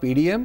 PDM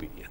PDM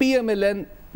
PMLN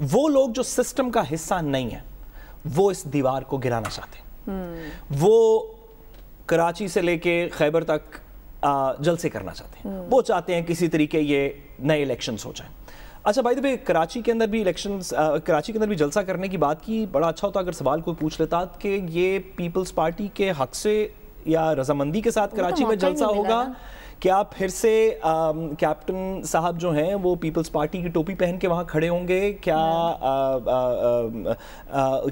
وہ لوگ جو سسٹم کا حصہ نہیں ہے وہ اس دیوار کو گرانا چاہتے ہیں. وہ کراچی سے لے کے خیبر تک جلسے کرنا چاہتے ہیں. وہ چاہتے ہیں کسی طریقے یہ نئے الیکشنز ہو جائیں. اچھا بائی دی وے کراچی کے اندر بھی الیکشنز کراچی کے اندر بھی جلسہ کرنے کی بات کی. بڑا اچھا ہوتا اگر سوال کوئی پوچھ لیتا کہ یہ پیپلز پارٹی کے حق سے یا رضامندی کے ساتھ کراچی میں جلسہ ہوگا, کیا پھر سے کیپٹن صاحب جو ہیں وہ پیپلز پارٹی کی ٹوپی پہن کے وہاں کھڑے ہوں گے,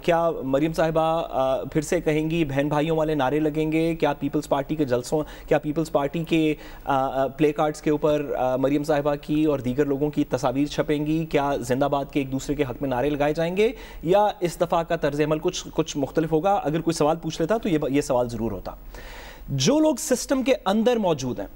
کیا مریم صاحبہ پھر سے کہیں گی بہن بھائیوں والے نعرے لگیں گے, کیا پیپلز پارٹی کے جلسوں, کیا پیپلز پارٹی کے پلے کارڈز کے اوپر مریم صاحبہ کی اور دیگر لوگوں کی تصاویر چھپیں گی, کیا زندہ باد کے ایک دوسرے کے حق میں نعرے لگائے جائیں گے, یا اس دفعہ کا طرز عمل کچھ مختلف ہوگا؟ اگر کوئی سوال پوچھ لیتا تو یہ سوال ضرور ہوتا. جو لوگ سسٹم کے اندر موجود ہیں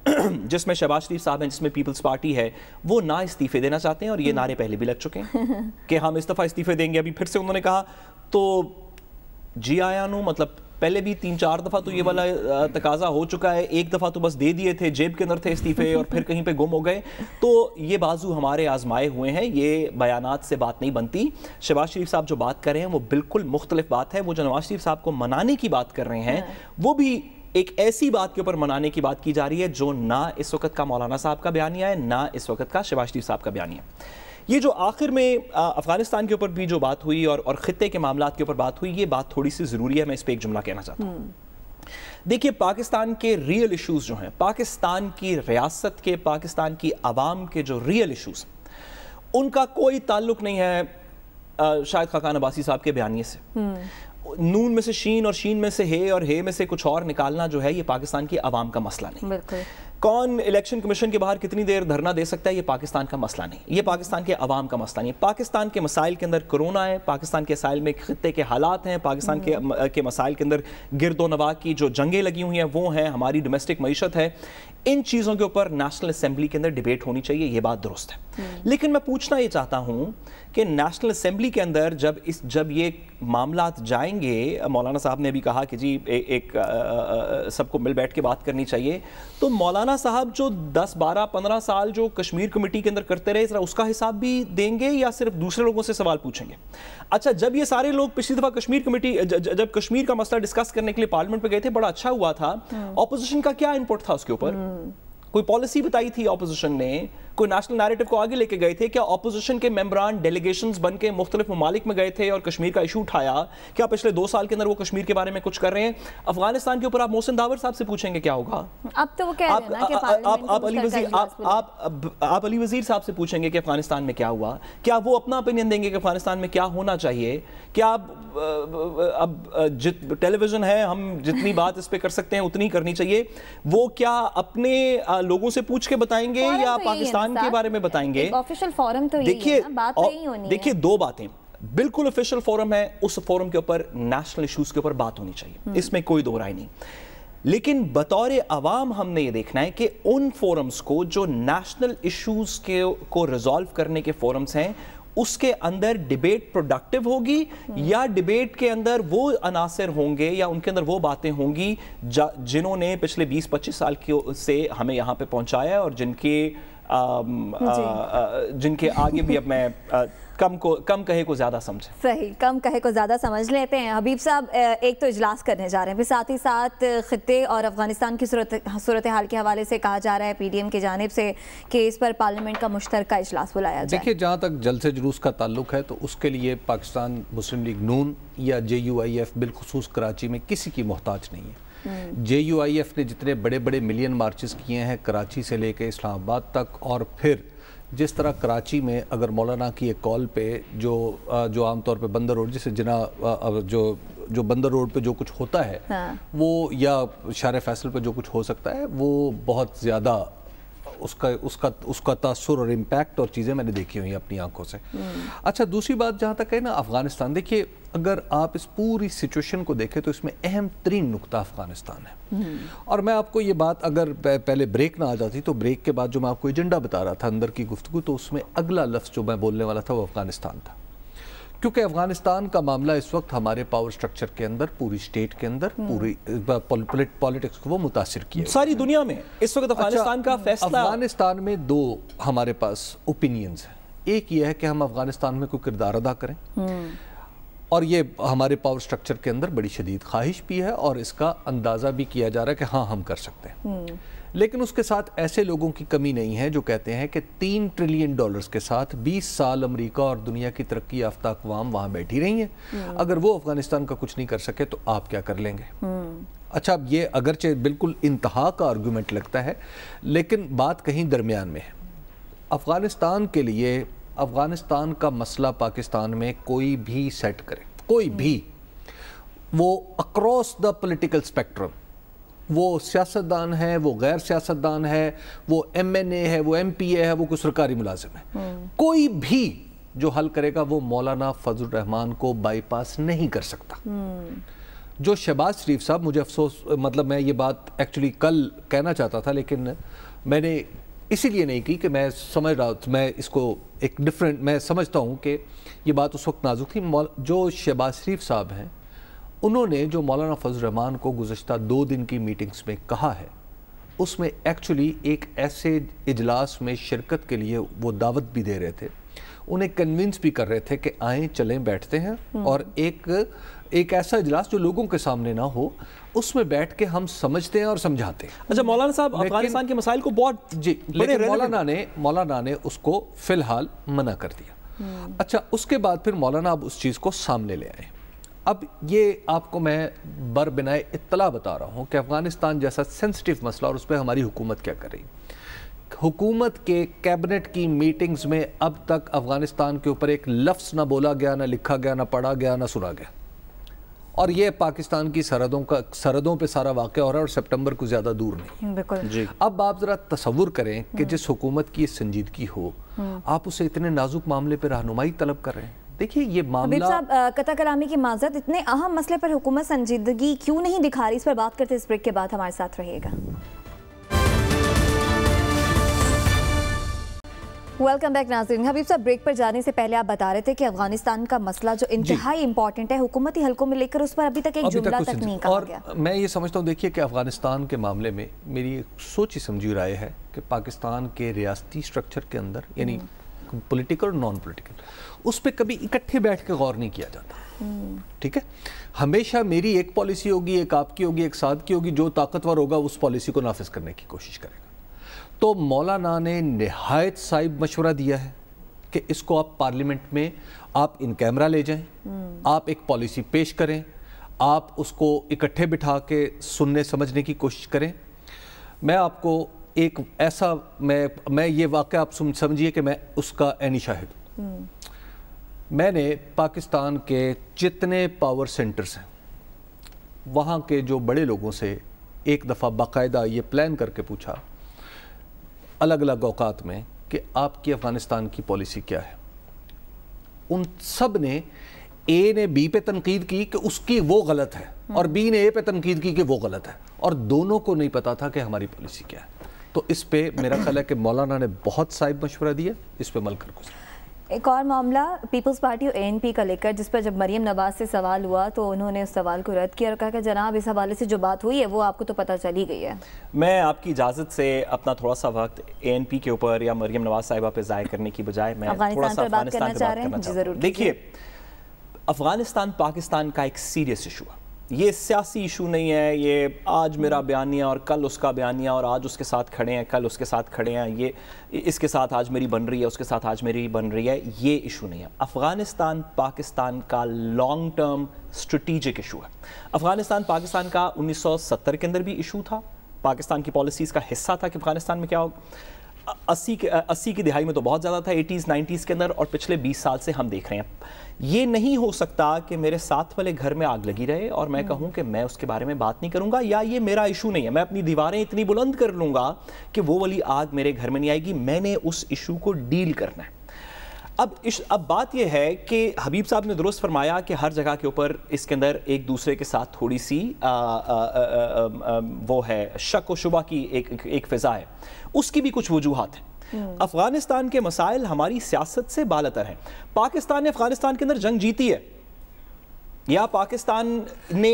جس میں شہباز شریف صاحب ہیں, جس میں پیپلز پارٹی ہے, وہ نہ استعفے دینا چاہتے ہیں, اور یہ نعرے پہلے بھی لگ چکے ہیں کہ ہم اس دفعہ استعفے دیں گے. ابھی پھر سے انہوں نے کہا تو جی آیا نو, مطلب پہلے بھی 3-4 دفعہ تو یہ والا تقاضا ہو چکا ہے, ایک دفعہ تو بس دے دیے تھے, جیب کے اندر تھے استعفے اور پھر کہیں پہ گم ہو گئے. تو یہ بازو ہمارے آزمائے ہوئے ہیں, یہ بیانات سے بات نہیں بنتی. شہباز شریف صاحب جو بات کر رہے ہیں وہ بالکل مختلف بات ہے. وہ جو نواز شریف صاحب کو منانے کی بات کر رہے ہیں وہ بھی ایک ایسی بات کے اوپر منانے کی بات کی جا رہی ہے جو نہ اس وقت کا مولانا صاحب کا بیانیہ ہے, نہ اس وقت کا شہباز شریف صاحب کا بیانیہ. یہ جو آخر میں افغانستان کے اوپر بھی جو بات ہوئی اور خطے کے معاملات کے اوپر بات ہوئی, یہ بات تھوڑی سی ضروری ہے. میں اس پہ ایک جملہ کہنا چاہتا ہوں. دیکھیے پاکستان کے ریئل ایشوز جو ہیں, پاکستان کی ریاست کے, پاکستان کی عوام کے جو ریئل ایشوز, ان کا کوئی تعلق نہیں ہے شاہد خاقان عباسی صاحب کے بیانیے سے. نون میں سے شین اور شین میں سے ہے اور ہے میں سے کچھ اور نکالنا جو ہے یہ پاکستان کی عوام کا مسئلہ نہیں. بالکل. کون الیکشن کمیشن کے باہر کتنی دیر دھرنا دے سکتا ہے یہ پاکستان کا مسئلہ نہیں, یہ پاکستان کے عوام کا مسئلہ نہیں. پاکستان کے مسائل کے اندر کرونا ہے, پاکستان کے مسائل میں خطے کے حالات ہیں, پاکستان کے مسائل کے اندر گرد و نواح کی جو جنگیں لگی ہوئی ہیں وہ ہیں, ہماری ڈومیسٹک معیشت ہے. ان چیزوں کے اوپر نیشنل اسمبلی کے اندر ڈیبیٹ ہونی چاہیے, یہ بات درست ہے. لیکن میں پوچھنا یہ چاہتا ہوں کہ نیشنل اسمبلی کے اندر جب یہ معاملات جائیں گے, مولانا صاحب نے بھی کہا کہ جی ایک سب کو مل بیٹھ کے بات کرنی چاہیے, تو مولانا صاحب جو 10-12-15 سال جو کشمیر کمیٹی کے اندر کرتے رہے, اس کا حساب بھی دیں گے یا صرف دوسرے لوگوں سے سوال پوچھیں گے؟ اچھا جب یہ سارے لوگ پچھلی دفعہ کشمیر کمیٹی جب کشمیر کا مسئلہ ڈسکس کرنے کے لیے پارلیمنٹ پہ گئے تھے, بڑا اچھا ہوا تھا. اپوزیشن کا کیا انپٹ تھا اس کے اوپر؟ کوئی پالیسی بتائی تھی اپوزیشن نے, کوئی نیشنل نیریٹو کو آگے لے کے گئے تھے؟ کیا اپوزیشن کے ممبران ڈیلیگیشنز بن کے مختلف ممالک میں گئے تھے اور کشمیر کا ایشو اٹھایا؟ کیا پچھلے 2 سال کے اندر وہ کشمیر کے بارے میں کچھ کر رہے ہیں؟ افغانستان کے اوپر آپ محسن داور صاحب سے پوچھیں گے کیا ہوگا. اب تو وہ کہہ رہے ہیں نا کہ آپ علی وزیر صاحب سے پوچھیں گے کہ افغانستان میں کیا ہوا, کیا وہ اپنا اوپینین دیں گے کہ افغانستان میں کیا ہونا چاہیے؟ کیا اب ٹیلی ویژن ہے, ہم جتنی بات اس پہ کر سکتے ہیں اتنی کرنی چاہیے. وہ کیا اپنے لوگوں سے پوچھ کے بتائیں گے یا پاکستان کے بارے میں بتائیں گے؟ آفیشل فورم تو یہی ہے نا, بات تو یہی ہونی ہے. دیکھیے 2 باتیں, بالکل آفیشل فورم ہے, اس فورم کے اوپر نیشنل ایشوز کے اوپر بات ہونی چاہیے, اس میں کوئی 2 رائے نہیں. لیکن بطور عوام ہم نے یہ دیکھنا ہے کہ ان فورمز کو جو نیشنل ایشوز کو ریزالو کرنے کے فورمز ہیں, اس کے اندر ڈیبیٹ پروڈکٹیو ہوگی یا ڈیبیٹ کے اندر وہ عناصر ہوں گے یا ان کے اندر وہ باتیں ہوں گی جنہوں نے پچھلے 20-25 سال سے ہمیں یہاں پہ پہنچایا ہے, اور جن کے آگے بھی اب میں کم کہے کو زیادہ سمجھیں. صحیح, کم کہے کو زیادہ سمجھ لیتے ہیں. حبیب صاحب ایک تو اجلاس کرنے جا رہے ہیں, پھر ساتھ ہی ساتھ خطے اور افغانستان کی صورتحال کے حوالے سے کہا جا رہا ہے پی ڈی ایم کی جانب سے کہ اس پر پارلیمنٹ کا مشترکہ اجلاس بلایا جائے. دیکھیے جہاں تک جلسے جلوس کا تعلق ہے تو اس کے لیے پاکستان مسلم لیگ نون یا JUIF بالخصوص کراچی میں کسی کی محتاج نہیں ہے. JUIF نے جتنے بڑے بڑے ملین مارچز کیے ہیں کراچی سے لے کے اسلام آباد تک, اور پھر جس طرح کراچی میں اگر مولانا کی ایک کال پہ جو عام طور پہ بندر روڈ جسے جو بندر روڈ پہ جو کچھ ہوتا ہے وہ, یا شارع فیصل پہ جو کچھ ہو سکتا ہے, وہ بہت زیادہ اس کا تاثر اور امپیکٹ اور چیزیں میں نے دیکھی ہوئی ہیں اپنی آنکھوں سے. اچھا دوسری بات جہاں تک ہے نا افغانستان, دیکھیے اگر آپ اس پوری سچویشن کو دیکھیں تو اس میں اہم ترین نقطہ افغانستان ہے. اور میں آپ کو یہ بات اگر پہلے بریک نہ آ جاتی تو بریک کے بعد جو میں آپ کو ایجنڈا بتا رہا تھا اندر کی گفتگو, تو اس میں اگلا لفظ جو میں بولنے والا تھا وہ افغانستان تھا. کیونکہ افغانستان کا معاملہ اس وقت ہمارے پاور سٹرکچر کے اندر, پوری سٹیٹ کے اندر, پوری پولیٹکس کو وہ متاثر کیا ساری دنیا میں اس وقت افغانستان کا فیصلہ. افغانستان میں 2 ہمارے پاس اوپینینز ہیں. ایک یہ ہے کہ ہم افغانستان میں کوئی کردار ادا کریں، اور یہ ہمارے پاور سٹرکچر کے اندر بڑی شدید خواہش بھی ہے اور اس کا اندازہ بھی کیا جا رہا ہے کہ ہاں ہم کر سکتے ہیں، لیکن اس کے ساتھ ایسے لوگوں کی کمی نہیں ہے جو کہتے ہیں کہ $3 ٹریلین کے ساتھ 20 سال امریکہ اور دنیا کی ترقی یافتہ اقوام وہاں بیٹھی رہی ہیں، اگر وہ افغانستان کا کچھ نہیں کر سکے تو آپ کیا کر لیں گے؟ اچھا، اب یہ اگرچہ بالکل انتہا کا آرگومنٹ لگتا ہے، لیکن بات کہیں درمیان میں ہے۔ افغانستان کے لیے افغانستان کا مسئلہ پاکستان میں کوئی بھی سیٹ کرے، کوئی بھی، وہ اکراس دا پولیٹیکل اسپیکٹرم، وہ سیاستدان ہے، وہ غیر سیاستدان ہے، وہ ایم این اے ہے، وہ ایم پی اے ہے، وہ کوئی سرکاری ملازم ہے، کوئی بھی جو حل کرے گا وہ مولانا فضل الرحمان کو بائی پاس نہیں کر سکتا۔ جو شہباز شریف صاحب، مجھے افسوس، مطلب میں یہ بات ایکچولی کل کہنا چاہتا تھا لیکن میں نے اسی لیے نہیں کی کہ میں سمجھ رہا، میں اس کو ایک ڈیفرنٹ، میں سمجھتا ہوں کہ یہ بات اس وقت نازک تھی۔ جو شہباز شریف صاحب ہیں، انہوں نے جو مولانا فضل الرحمان کو گزشتہ 2 دن کی میٹنگز میں کہا ہے، اس میں ایکچولی ایک ایسے اجلاس میں شرکت کے لیے وہ دعوت بھی دے رہے تھے، انہیں کنونس بھی کر رہے تھے کہ آئیں چلیں بیٹھتے ہیں اور ایک ایسا اجلاس جو لوگوں کے سامنے نہ ہو، اس میں بیٹھ کے ہم سمجھتے ہیں اور سمجھاتے ہیں۔ اچھا مولانا صاحب، افغانستان کے مسائل کو بہت لیکن مولانا نے اس کو فی الحال منع کر دیا۔ اچھا، اس کے بعد پھر مولانا اب اس چیز کو سامنے لے آئے۔ اب یہ آپ کو میں بربنائے اطلاع بتا رہا ہوں کہ افغانستان جیسا سینسٹیو مسئلہ اور اس پہ ہماری حکومت کیا کر رہی ہے۔ حکومت کے کیبنٹ کی میٹنگز میں اب تک افغانستان کے اوپر ایک لفظ نہ بولا گیا، نہ لکھا گیا، نہ پڑھا گیا، نہ سنا گیا، اور یہ پاکستان کی سرحدوں پہ سارا واقع ہو رہا ہے اور سپٹمبر کو زیادہ دور نہیں۔ بالکل۔ اب آپ ذرا تصور کریں کہ جس حکومت کی سنجیدگی ہو، آپ اسے اتنے نازک معاملے پہ رہنمائی طلب کر رہے ہیں۔ دیکھیے یہ معاملہ، حبیب صاحب قطع کلامی کی معذرت، اتنے اہم مسئلے پر حکومت سنجیدگی کیوں نہیں دکھا رہی؟ اس پر بات کرتے اس بریک کے بعد ہمارے ساتھ رہیے گا۔ ویلکم بیک ناظرین۔ حبیب صاحب، بریک پر جانے سے پہلے آپ بتا رہے تھے کہ افغانستان کا مسئلہ جو انتہائی امپورٹنٹ ہے، حکومتی حلقوں میں لے کر اس پر ابھی تک ایک جملہ تک نہیں کہا گیا۔ اور میں یہ سمجھتا ہوں، دیکھیے کہ افغانستان کے معاملے میں میری ایک سوچی سمجھی رائے ہے کہ پاکستان کے ریاستی سٹرکچر کے اندر، یعنی پولیٹیکل اور نان پولیٹیکل، اس پہ کبھی اکٹھے بیٹھ کے غور نہیں کیا جاتا، ٹھیک ہے؟ ہمیشہ میری ایک پالیسی ہوگی، ایک آپ کی ہوگی، ایک ساتھ کی ہوگی، جو طاقتور ہوگا اس پالیسی کو نافذ کرنے کی کوشش کرے گا۔ تو مولانا نے نہایت صائب مشورہ دیا ہے کہ اس کو آپ پارلیمنٹ میں آپ ان کیمرہ لے جائیں، آپ ایک پالیسی پیش کریں، آپ اس کو اکٹھے بٹھا کے سننے سمجھنے کی کوشش کریں۔ میں آپ کو ایک ایسا، میں یہ واقعہ آپ سمجھیے کہ میں اس کا عینی شاہد ہوں۔ میں نے پاکستان کے جتنے پاور سینٹرز ہیں، وہاں کے جو بڑے لوگوں سے ایک دفعہ باقاعدہ یہ پلان کر کے پوچھا الگ الگ اوقات میں کہ آپ کی افغانستان کی پالیسی کیا ہے۔ ان سب نے، اے نے بی پہ تنقید کی کہ اس کی وہ غلط ہے، اور بی نے اے پہ تنقید کی کہ وہ غلط ہے، اور دونوں کو نہیں پتا تھا کہ ہماری پالیسی کیا ہے۔ تو اس پہ میرا خیال ہے کہ مولانا نے بہت صائب مشورہ دیا، اس پہ عمل کر گزرا۔ ایک اور معاملہ پیپلز پارٹی اور ANP کا لے کر، جس پر جب مریم نواز سے سوال ہوا تو انہوں نے اس سوال کو رد کیا اور کہا کہ جناب اس حوالے سے جو بات ہوئی ہے وہ آپ کو تو پتہ چلی گئی ہے۔ میں آپ کی اجازت سے اپنا تھوڑا سا وقت ANP کے اوپر یا مریم نواز صاحبہ پہ ضائع کرنے کی بجائے میں تھوڑا سا افغانستان پہ بات کرنا چاہتا ہوں۔ دیکھیے، افغانستان پاکستان کا ایک سیریس ایشو ہے، یہ سیاسی ایشو نہیں ہے، یہ آج میرا بیانیہ اور کل اس کا بیانیہ، اور آج اس کے ساتھ کھڑے ہیں کل اس کے ساتھ کھڑے ہیں، یہ اس کے ساتھ آج میری بن رہی ہے اس کے ساتھ آج میری بن رہی ہے، یہ ایشو نہیں ہے۔ افغانستان پاکستان کا لانگ ٹرم اسٹریٹجک ایشو ہے۔ افغانستان پاکستان کا 1970 کے اندر بھی ایشو تھا، پاکستان کی پالیسیز کا حصہ تھا کہ افغانستان میں کیا ہوگا۔ 80 کی دہائی میں تو بہت زیادہ تھا، 80s 90s کے اندر، اور پچھلے 20 سال سے ہم دیکھ رہے ہیں۔ یہ نہیں ہو سکتا کہ میرے ساتھ والے گھر میں آگ لگی رہے اور میں کہوں کہ میں اس کے بارے میں بات نہیں کروں گا، یا یہ میرا ایشو نہیں ہے، میں اپنی دیواریں اتنی بلند کر لوں گا کہ وہ والی آگ میرے گھر میں نہیں آئے گی۔ میں نے اس ایشو کو ڈیل کرنا ہے۔ اب بات یہ ہے کہ حبیب صاحب نے درست فرمایا کہ ہر جگہ کے اوپر اس کے اندر ایک دوسرے کے ساتھ تھوڑی سی وہ ہے، شک و شبہ کی ایک فضا ہے، اس کی بھی کچھ وجوہات ہیں۔ افغانستان کے مسائل ہماری سیاست سے بالاتر ہیں۔ پاکستان نے افغانستان کے اندر جنگ جیتی ہے، یا پاکستان نے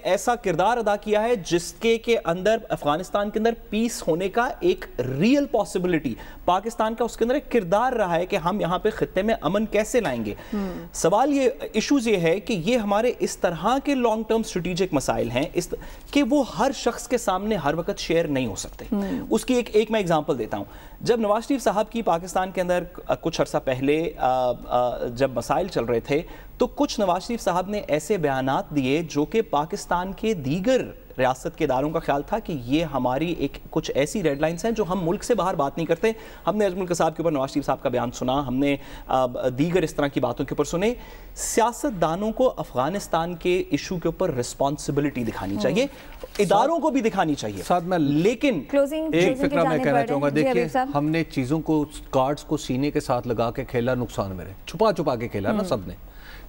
ایسا کردار ادا کیا ہے جس کے اندر افغانستان کے اندر پیس ہونے کا ایک ریئل پاسبلٹی پاکستان کا اس کے اندر ایک کردار رہا ہے کہ ہم یہاں پہ خطے میں امن کیسے لائیں گے. سوال ایشوز یہ ہے کہ یہ ہمارے اس طرح کے لانگ ٹرم اسٹریٹجک مسائل ہیں کہ وہ ہر شخص کے سامنے ہر وقت شیئر نہیں ہو سکتے. اس کی ایک میں اگزامپل دیتا ہوں. جب نواز شریف صاحب کی پاکستان کے اندر کچھ عرصہ پہلے جب مسائل چل رہے تھے تو کچھ نواز شریف صاحب نے ایسے بیانات دیے جو کہ پاکستان کے دیگر ریاست کے اداروں کا خیال تھا کہ یہ ہماری کچھ ایسی ریڈ لائنز ہیں جو ہم ملک سے باہر بات نہیں کرتے. ہم نے اجمل قصاب کے اوپر نواز شریف صاحب کا بیان سنا, ہم نے دیگر اس طرح کی باتوں کے اوپر سنے. سیاست دانوں کو افغانستان کے ایشو کے اوپر رسپانسبلٹی دکھانی چاہیے, اداروں کو بھی دکھانی چاہیے. لیکن ایک فکرہ میں کہنا چاہوں گا, دیکھیے ہم نے چیزوں کو کارڈز کو سینے کے ساتھ لگا کے کھیلا, نقصان میرے چھپا کے کھیلا نا سب نے.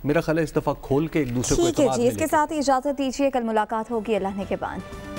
میرا خیال ہے اس دفعہ کھول کے ایک دوسرے کو اعتماد اس کے ساتھ اجازت دیجیے, کل ملاقات ہوگی اللہ نے کے بعد.